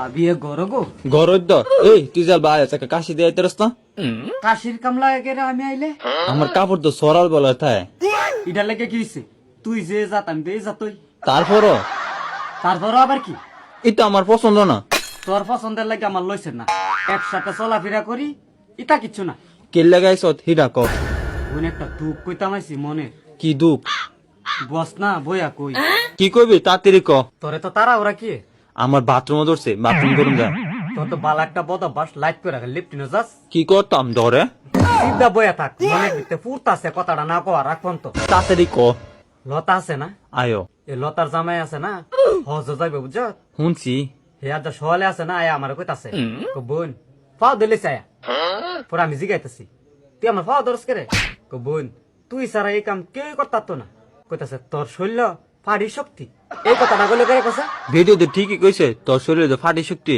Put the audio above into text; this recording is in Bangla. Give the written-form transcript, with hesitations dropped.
বিয়ে গরো গো গরদ্দ এই তুই যা বাই আছে কাশি দিয়ে আইতেরস না কাশির কামলা একেরে আমি আইলে আমার কাপড় তো সরাল বলা থায় ইডার লেগে কি হইছে তুই যে জাত আমি তো এই জাতই তারপরও তারপরও আবার কি এটা আমার পছন্দ না তোর পছন্দের লাগে আমার লইছে না একসাথে চলাফেরা করি এটা কিচ্ছু না কেলে গাইছ হিডা ক কোন একটা দুঃখ কইতাম আইছি মনে কি দুঃখ বস না বইয়া কই কি কইবি তাড়াতাড়ি ক তোরে তো তারা ওরা কি আমার বাথরুমে ধরছে বাথরুম করুন যা তোর তো বালা একটা বদ বাস লাইট করে রাখে লিফটিনে যাস কি করতাম ধরে সিদ্ধা বইয়া থাক মনের ভিতরে ফুরতাছে কথাটা না কওয়া রাখবন তো তাড়াতাড়ি ক লতা আছে না আয়ো এই লতার জামাই আছে না হজ যাইবে বুঝছ শুনছি হে আজ সওয়ালে আছে না আয়া আমার কইতাছে কো বোন ফাও দিলিস আয়া পরে আমি জিগাইতেছি তুই আমার ফাও দরস করে কো বোন তুই সারা এই কাম কেউ করতাতো না কইতাছে তোর শৈল্য ফাড়ি শক্তি এই কথা না বলে করে কসা ভিডিওতে ঠিকই কইছে তোর শরীরে তো ফাটি শক্তি